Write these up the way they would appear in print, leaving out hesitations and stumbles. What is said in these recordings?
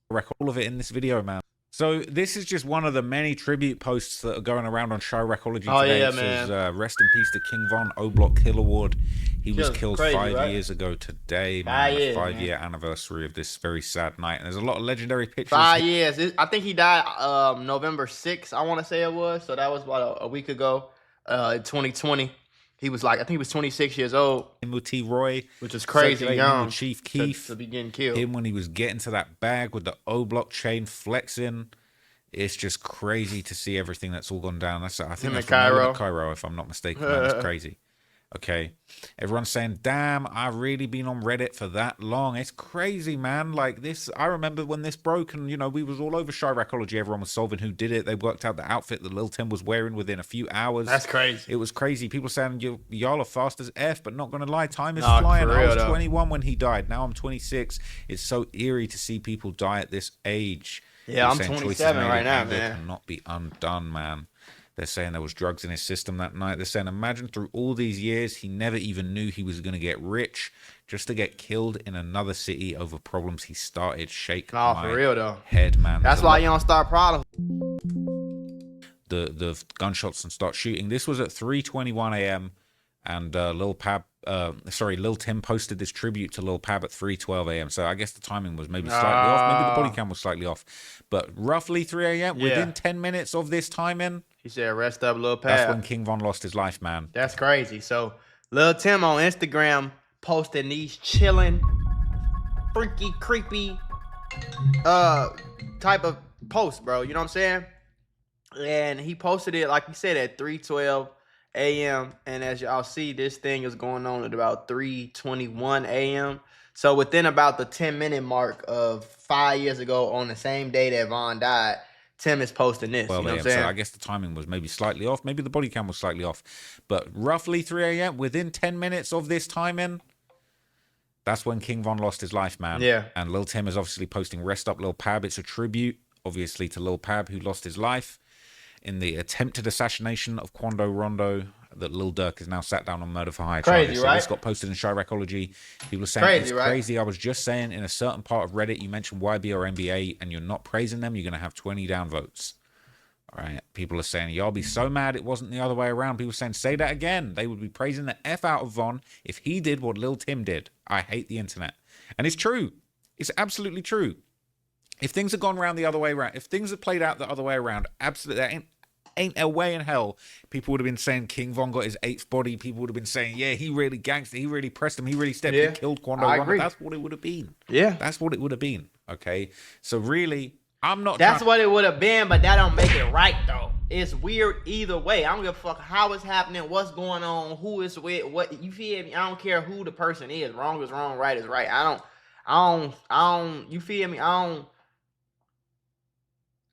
record all of it in this video, man. So this is just one of the many tribute posts that are going around on Chiracology Oh today. yeah, It says, man. rest in peace to King Von, O Block Kill Award. He was Just killed crazy, 5 years right? ago today, man. 5 The years, man. 5-year anniversary of this very sad night. And there's a lot of legendary pictures. 5 years. I think he died November 6th, I want to say it was. So that was about a week ago, in 2020. He was like, I think he was 26 years old, Him with T. Roy, which is crazy circulating him with young Chief to Keef. be getting killed. Him when he was getting to that bag with the O Block chain flexing. It's just crazy to see everything that's all gone down. I think Him that's and from Mula to Cairo. Cairo, if I'm not mistaken, man. It's crazy. Okay. Everyone's saying, damn, I've really been on Reddit for that long. It's crazy, man. Like this, I remember when this broke and, we was all over Chiracology. Everyone was solving who did it. They worked out the outfit that Lil Tim was wearing within a few hours. That's crazy. It was crazy. People saying, y'all are fast as F, but not going to lie, time is Nah, flying. for I real, was though. 21 when he died. Now I'm 26. It's so eerie to see people die at this age. Yeah, I'm Saying 27 right now, man. Cannot be undone, man. They're saying there was drugs in his system that night. They're saying, imagine through all these years, he never even knew he was going to get rich just to get killed in another city over problems he started. Shake Nah, my for real, though. head, man. That's why you don't start problems. The gunshots and start shooting. This was at 3:21 a.m. and Lil Tim posted this tribute to Lil Pab at 3:12 a.m. So I guess the timing was maybe slightly off. Maybe the body cam was slightly off. But roughly 3 a.m. within 10 minutes of this timing, He said, rest up, Lil Pab. that's when King Von lost his life, man. That's crazy. So, Lil Tim on Instagram posting these chilling, freaky, creepy type of posts, bro. You know what I'm saying? And he posted it, like he said, at 3:12 a.m. And as y'all see, this thing is going on at about 3:21 a.m. So within about the 10-minute mark of 5 years ago, on the same day that Von died, Tim is posting this. You know what I'm saying? So I guess the timing was maybe slightly off. Maybe the body cam was slightly off. But roughly 3 a.m., within 10 minutes of this timing, that's when King Von lost his life, man. Yeah. And Lil Tim is obviously posting Rest Up Lil Pab. It's a tribute, obviously, to Lil Pab, who lost his life in the attempted assassination of Quando Rondo that Lil Durk is now sat down on murder for hire charges. Crazy, So right? this got posted in Chiracology. People are saying it's Crazy, right? crazy. I was just saying in a certain part of Reddit, you mentioned YB or NBA and you're not praising them, you're going to have 20 down votes. All right. People are saying, y'all be so mad it wasn't the other way around. People are saying, say that again. They would be praising the F out of Von if he did what Lil Tim did. I hate the internet. And it's true. It's absolutely true. If things had gone around the other way around, if things had played out the other way around, absolutely, that ain't a way in hell. People would have been saying King Von got his 8th body. People would have been saying, yeah, he really gangster. He really pressed him. He really stepped in, killed Quando I Rondo. agree. That's what it would have been. Yeah. That's what it would have been. Okay. So really, I'm not. That's what it would have been, but that don't make it right, though. It's weird either way. I don't give a fuck how it's happening, what's going on, who it's with, what, you feel me? I don't care who the person is. Wrong is wrong, right is right. I don't, you feel me?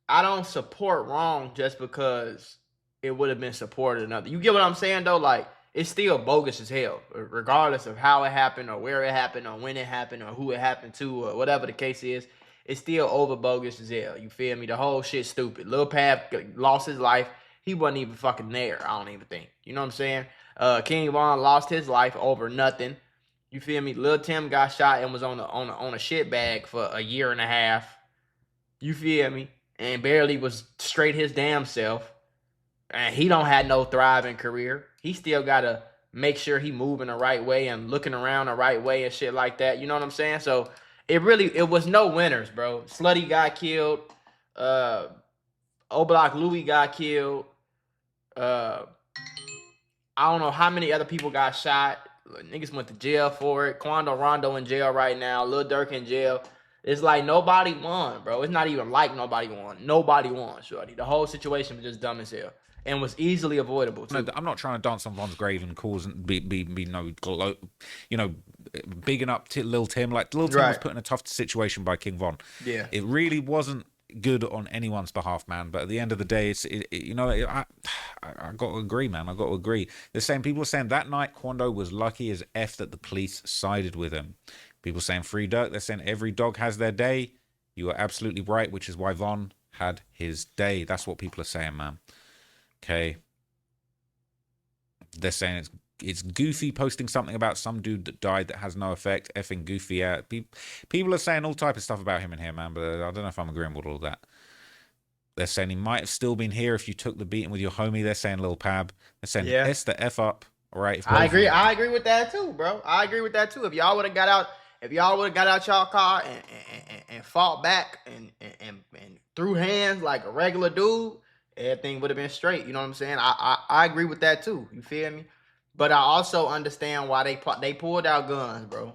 I don't support wrong just because it would have been supported another. You get what I'm saying, though? Like, it's still bogus as hell, regardless of how it happened or where it happened or when it happened or who it happened to or whatever the case is. It's still over bogus as hell. You feel me? The whole shit's stupid. Lil Pab lost his life. He wasn't even fucking there, I don't even think. You know what I'm saying? King Von lost his life over nothing. You feel me? Lil Tim got shot and was on a shit bag for a year and a half. You feel me? And barely was straight his damn self. And he don't have no thriving career. He still gotta make sure he moving the right way and looking around the right way and shit like that. You know what I'm saying? So it was no winners, bro. Slutty got killed. O-Block Louis got killed. I don't know how many other people got shot. Niggas went to jail for it. Quando Rondo in jail right now. Lil Durk in jail. It's like nobody won, bro. It's not even like nobody won. Nobody won, shorty. The whole situation was just dumb as hell and was easily avoidable too. No, I'm not trying to dance on Von's grave and cause and be bigging up to Lil Tim. Like Lil Tim was put in a tough situation by King Von. Yeah, it really wasn't good on anyone's behalf, man. But at the end of the day, I got to agree, man. I got to agree. The same people are saying that night Quando was lucky as F that the police sided with him. People saying free Dirk. They're saying every dog has their day. You are absolutely right, which is why Von had his day. That's what people are saying, man. Okay. They're saying it's it's goofy posting something about some dude that died that has no effect. Effing goofy. People are saying all type of stuff about him in here, man, but I don't know if I'm agreeing with all that. They're saying he might have still been here if you took the beating with your homie. They're saying Lil Pab. They're saying S the F up. All right. I agree. I agree with that too, bro. I agree with that too. If y'all would have got out, y'all car and fought back and threw hands like a regular dude, everything would have been straight. You know what I'm saying? I agree with that too. You feel me? But I also understand why they pulled out guns, bro.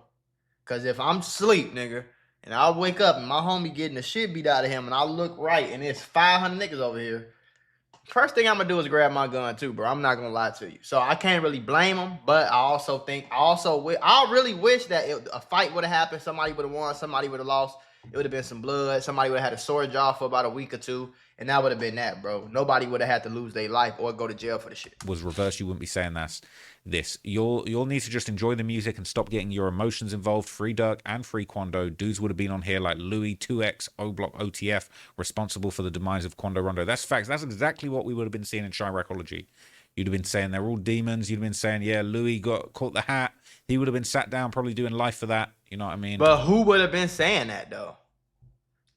Cause if I'm asleep, nigga, and I wake up and my homie getting the shit beat out of him, and I look right and it's 500 niggas over here. First thing I'm gonna do is grab my gun too, bro. I'm not gonna lie to you. So I can't really blame them, but I really wish that a fight would have happened. Somebody would have won. Somebody would have lost. It would have been some blood. Somebody would have had a sore jaw for about a week or two, and that would have been that, bro. Nobody would have had to lose their life or go to jail for the shit. Was reversed, you wouldn't be saying this. You'll need to just enjoy the music and stop getting your emotions involved. Free Dirk and free Quando. Dudes would have been on here like Louis, 2X, O Block, OTF, responsible for the demise of Quando Rondo. That's facts. That's exactly what we would have been seeing in Chiracology. You'd have been saying they're all demons. You'd have been saying, yeah, Louis caught the hat. He would have been sat down, probably doing life for that. You know what I mean? But who would have been saying that though?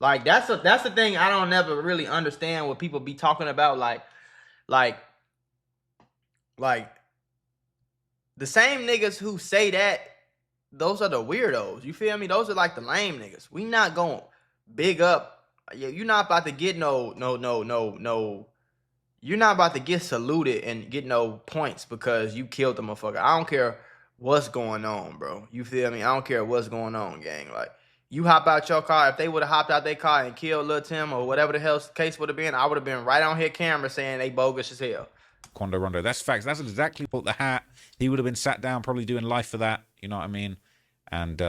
Like that's the thing I don't never really understand what people be talking about. Like the same niggas who say that, those are the weirdos. You feel me? Those are like the lame niggas. We not going big up. Yeah, you're not about to get no. You're not about to get saluted and get no points because you killed the motherfucker. I don't care what's going on, bro. You feel me? I don't care what's going on, gang. Like, you hop out your car. If they would have hopped out their car and killed Lil Tim or whatever the hell case would have been, I would have been right on here camera saying they bogus as hell. Quando Rondo. That's facts. That's exactly what the hat. He would have been sat down, probably doing life for that. You know what I mean? And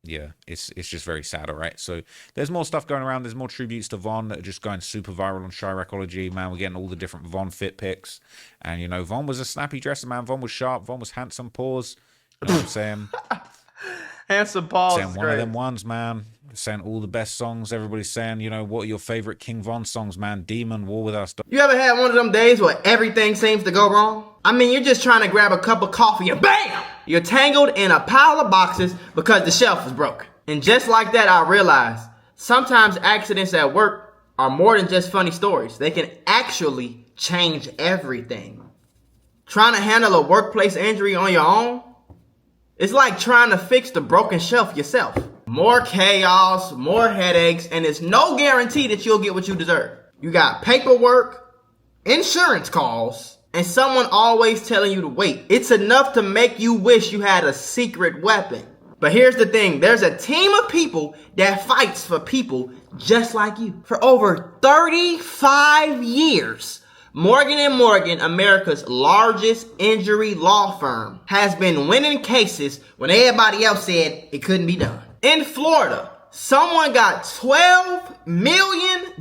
yeah, it's just very sad. All right. So there's more stuff going around. There's more tributes to Von that are just going super viral on Chiracology. Man, we're getting all the different Von fit pics. And, you know, Von was a snappy dresser, man. Von was sharp. Von was handsome. Pause. You know what I'm saying? Handsome Paul. Saying one of them ones, man. Saying all the best songs. Everybody's saying, you know, what are your favorite King Von songs, man? Demon, War With Us. You ever had one of them days where everything seems to go wrong? I mean, you're just trying to grab a cup of coffee and BAM! You're tangled in a pile of boxes because the shelf is broken. And just like that, I realized sometimes accidents at work are more than just funny stories. They can actually change everything. Trying to handle a workplace injury on your own? It's like trying to fix the broken shelf yourself. More chaos, more headaches, and it's no guarantee that you'll get what you deserve. You got paperwork, insurance calls, and someone always telling you to wait. It's enough to make you wish you had a secret weapon. But here's the thing. There's a team of people that fights for people just like you. For over 35 years, Morgan & Morgan, America's largest injury law firm, has been winning cases when everybody else said it couldn't be done. In Florida, someone got $12 million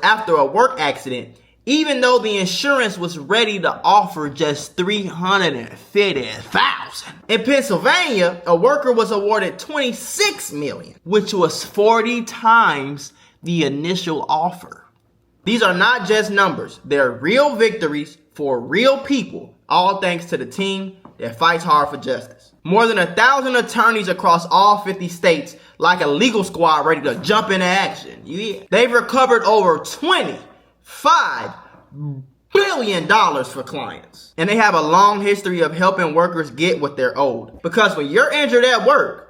after a work accident, even though the insurance was ready to offer just $350,000. In Pennsylvania, a worker was awarded $26 million, which was 40 times the initial offer. These are not just numbers. They're real victories for real people, all thanks to the team that fights hard for justice. More than 1,000 attorneys across all 50 states, like a legal squad ready to jump into action. Yeah. They've recovered over $25 billion for clients. And they have a long history of helping workers get what they're owed. Because when you're injured at work,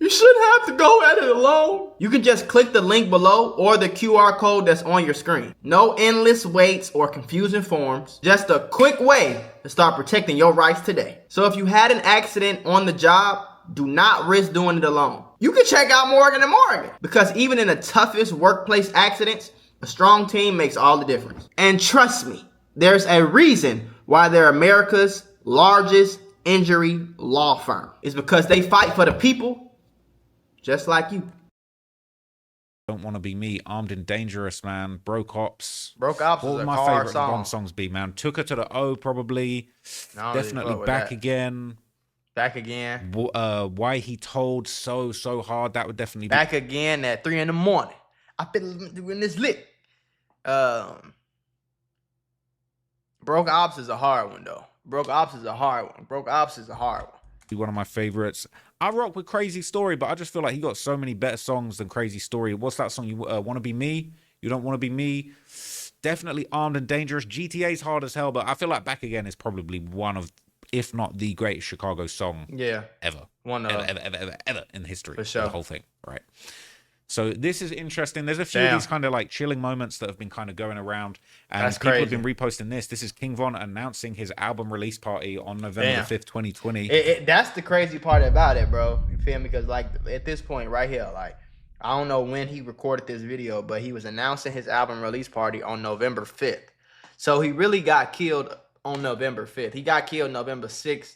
you shouldn't have to go at it alone. You can just click the link below or the QR code that's on your screen. No endless waits or confusing forms. Just a quick way to start protecting your rights today. So if you had an accident on the job, do not risk doing it alone. You can check out Morgan & Morgan, because even in the toughest workplace accidents, a strong team makes all the difference. And trust me, there's a reason why they're America's largest injury law firm. It's because they fight for the people just like you. Don't Want to Be Me, Armed and Dangerous, man. Broke Ops. Broke Ops what is would a my car favorite song. Von songs be, man? Took Her to the O, probably. Definitely Back Again. Back Again. Why He Told, so hard. That would definitely be. Back Again at 3 a.m. I've been doing this lit. Broke Ops is a hard one though. Broke Ops is a hard one. Broke Ops is a hard one. One of my favorites. I rock with Crazy Story, but I just feel like he got so many better songs than Crazy Story. What's that song? You want to be me? You don't want to be me? Definitely Armed and Dangerous. GTA's hard as hell, but I feel like Back Again is probably one of, if not the greatest Chicago song ever. Ever in history. For sure. The whole thing, right? So this is interesting. There's a few of these kind of like chilling moments that have been kind of going around, and That's people crazy. have been reposting this. This is King Von announcing his album release party on November the 5th, 2020. That's the crazy part about it, bro. You feel me? Because like at this point right here, like I don't know when he recorded this video, but he was announcing his album release party on November 5th. So he really got killed on November 5th. He got killed November 6th,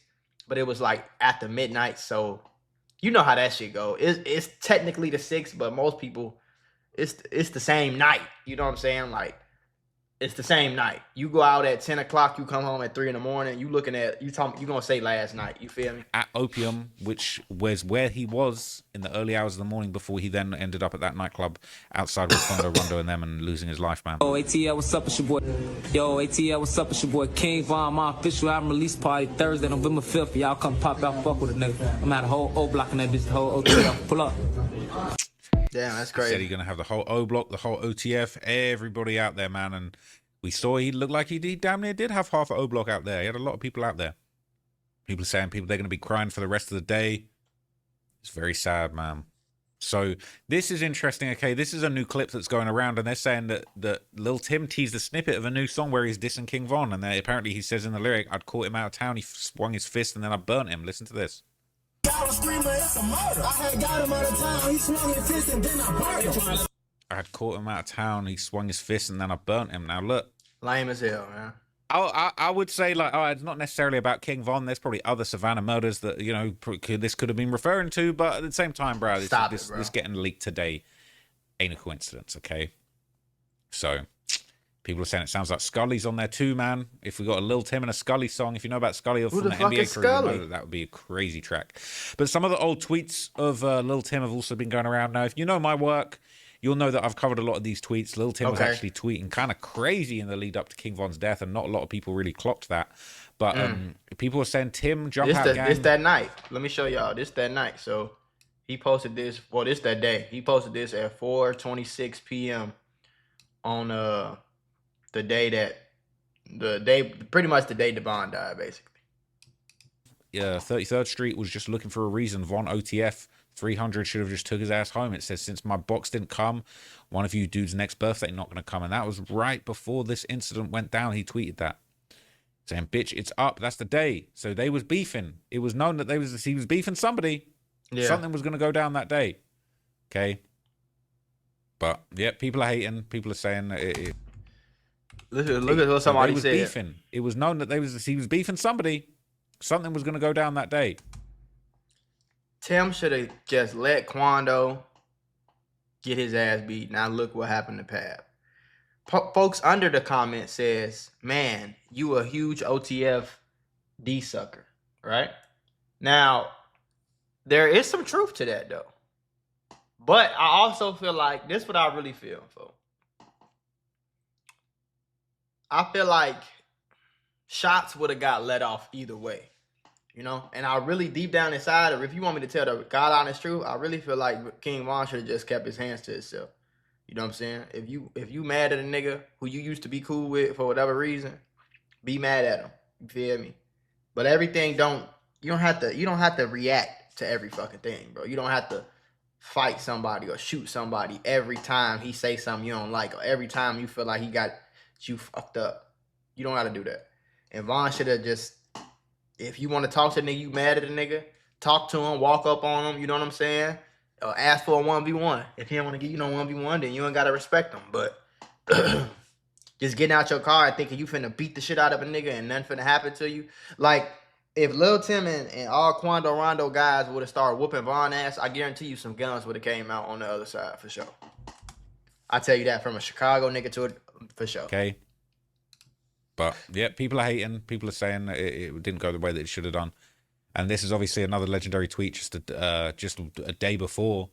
but it was like after midnight. So you know how that shit go. It's technically the 6th, but most people, it's the same night. You know what I'm saying? Like, it's the same night. You go out at 10 o'clock, you come home at 3 in the morning. You looking at, you gonna say last night. You feel me? At Opium, which was where he was in the early hours of the morning before he then ended up at that nightclub outside with Rondo and them and losing his life, man. Yo, ATL, what's up? It's your boy. Yo, ATL, what's up? It's your boy King Von. My official album release party Thursday, November 5th. Y'all come pop out, fuck with a nigga. I'm at a whole O block in that bitch, the whole OTL. Pull up. Damn, that's He crazy. said he's gonna have the whole O block, the whole OTF, everybody out there, man. And we saw he looked like he damn near did have half an O block out there. He had a lot of people out there. People saying they're gonna be crying for the rest of the day. It's very sad, man. So this is interesting. Okay, this is a new clip that's going around, and they're saying that Lil Tim teased a snippet of a new song where he's dissing King Von, and apparently he says in the lyric, "I'd caught him out of town. He swung his fist, and then I burnt him." Listen to this. I had caught him out of town. He swung his fist, and then I burnt him. Now look, Lame as hell, man. I would say like, oh, it's not necessarily about King Von. There's probably other Savannah murders that this could have been referring to, but at the same time, bro, this getting leaked today ain't a coincidence, okay? So people are saying it sounds like Scully's on there too, man. If we got a Lil Tim and a Scully song, if you know about Scully from the NBA crew, that would be a crazy track. But some of the old tweets of Lil Tim have also been going around. Now, if you know my work, you'll know that I've covered a lot of these tweets. Lil Tim was actually tweeting kind of crazy in the lead up to King Von's death, and not a lot of people really clocked that. But people were saying, Tim, jump out, gang. This that night. Let me show y'all. This that night. So he posted this. Well, this that day. He posted this at 4:26 p.m. on the day pretty much the day Devon died, basically. Yeah, 33rd Street was just looking for a reason. Von OTF 300 should have just took his ass home. It says, since my box didn't come, one of you dudes' next birthday not going to come. And that was right before this incident went down. He tweeted that, saying, bitch, it's up. That's the day. So they was beefing. It was known that he was beefing somebody. Yeah. Something was going to go down that day. Okay. But, yeah, people are hating. People are saying look at what somebody said. Beefing. It was known that he was beefing somebody. Something was going to go down that day. Tim should have just let Quando get his ass beat. Now look what happened to Pab. Folks under the comment says, man, you a huge OTF D sucker, right? Now, there is some truth to that, though. But I also feel like, this is what I really feel, folks. I feel like shots would have got let off either way. You know, and I really deep down inside, or if you want me to tell the God honest truth, I really feel like King Von should have just kept his hands to himself. You know what I'm saying? If you mad at a nigga who you used to be cool with for whatever reason, be mad at him. You feel me? But everything you don't have to react to every fucking thing, bro. You don't have to fight somebody or shoot somebody every time he say something you don't like, or every time you feel like he got you fucked up. You don't got to do that. And Von should have just, if you want to talk to a nigga, you mad at a nigga, talk to him, walk up on him, you know what I'm saying? Ask for a 1v1. If he don't want to give you no 1v1, then you ain't got to respect him. But just getting out your car and thinking you finna beat the shit out of a nigga and nothing finna happen to you. Like, if Lil Tim and all Quando Rondo guys would have started whooping Von ass, I guarantee you some guns would have came out on the other side for sure. I tell you that from a Chicago nigga to it for sure. Okay. But yeah, people are hating. People are saying it didn't go the way that it should have done. And this is obviously another legendary tweet just a day before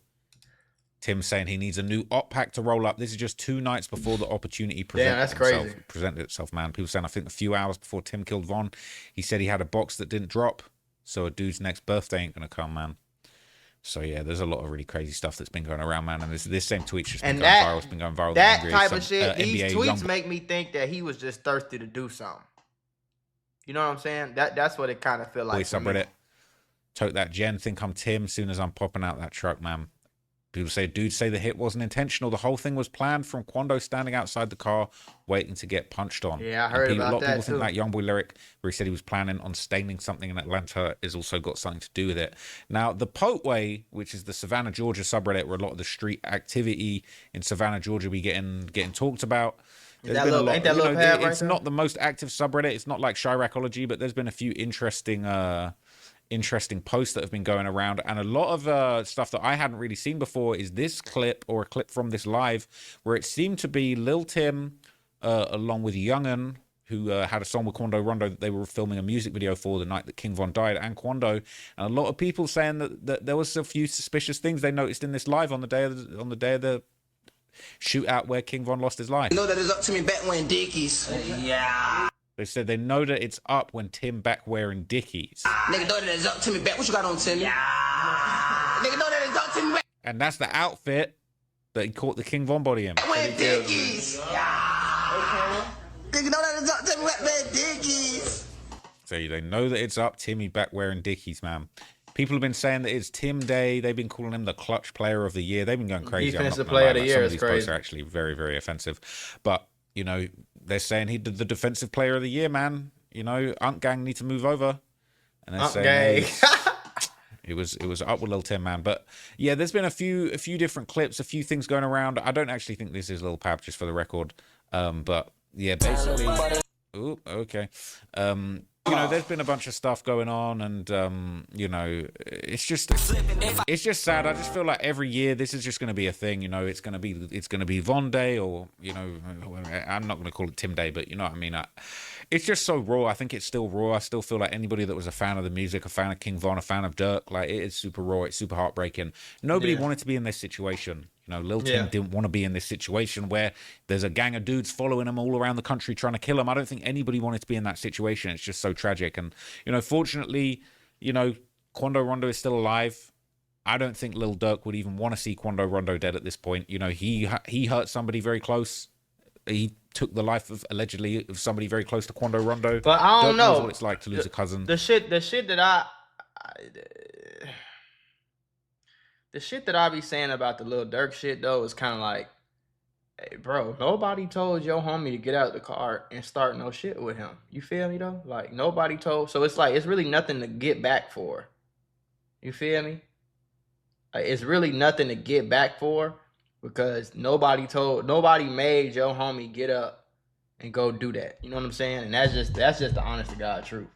Tim saying he needs a new op pack to roll up. This is just 2 nights before the opportunity that's crazy. presented itself, man. People saying, I think a few hours before Tim killed Von, he said he had a box that didn't drop. So a dude's next birthday ain't going to come, man. So, yeah, there's a lot of really crazy stuff that's been going around, man. And this same tweet's just been going viral. It's been going viral. That type of shit, these tweets make me think that he was just thirsty to do something. You know what I'm saying? That's what it kind of feel like. Boy subreddit. Tote that Jen, think I'm Tim soon as I'm popping out that truck, man. People say, dudes say the hit wasn't intentional. The whole thing was planned from Quando standing outside the car waiting to get punched on. Yeah, I heard about that, A lot of people think that Youngboy lyric where he said he was planning on staining something in Atlanta has also got something to do with it. Now, the Poteway, which is the Savannah, Georgia subreddit where a lot of the street activity in Savannah, Georgia be getting talked about. There's been a lot, it's not the most active subreddit. It's not like Chiracology, but there's been a few interesting posts that have been going around, and a lot of stuff that I hadn't really seen before is this clip, or a clip from this live, where it seemed to be Lil Tim along with Young'un, who had a song with Quando Rondo that they were filming a music video for the night that King Von died, and Quando, and a lot of people saying that there was a few suspicious things they noticed in this live on the day of the shootout where King Von lost his life. You know that it's up to me back when Dickies. Yeah. They said they know that it's up when Tim back wearing Dickies. Nigga know that it's up to me back. What you got on, Timmy? Yeah. Nigga know that it's up to me back. And that's the outfit that he caught the King Von body in. When Dickies. Yeah. Nigga know that it's up to me back when Dickies. So they know that it's up Timmy back wearing Dickies, man. People have been saying that it's Tim Day. They've been calling him the clutch player of the year. They've been going crazy. Defensive player of the year. Some of these posts are actually very, very offensive. But, you know, they're saying he did the defensive player of the year, man. You know, Unk Gang need to move over. And they're saying it was up with Lil Tim, man. But yeah, there's been a few different clips, a few things going around. I don't actually think this is Lil Pab, just for the record. But yeah, basically. Ooh, okay. You know, there's been a bunch of stuff going on, and you know, it's just sad. I just feel like every year this is just going to be a thing. You know, it's going to be Von Day, or you know, I'm not going to call it Tim Day, but you know what I mean. It's just so raw. I think it's still raw. I still feel like anybody that was a fan of the music, a fan of King Von, a fan of Dirk, like it is super raw. It's super heartbreaking. Nobody wanted to be in this situation. You know, Lil Tim didn't want to be in this situation where there's a gang of dudes following him all around the country trying to kill him. I don't think anybody wanted to be in that situation. It's just so tragic. And, you know, fortunately, you know, Quando Rondo is still alive. I don't think Lil Durk would even want to see Quando Rondo dead at this point. You know, he hurt somebody very close. He took the life of, allegedly, of somebody very close to Quando Rondo. But I don't know what it's like to lose a cousin. The shit that I be saying about the Lil Durk shit though is kind of like, hey bro, nobody told your homie to get out of the car and start no shit with him. You feel me though? Like nobody told. So it's like it's really nothing to get back for. You feel me? Like, it's really nothing to get back for because nobody made your homie get up and go do that. You know what I'm saying? And that's just the honest to God truth.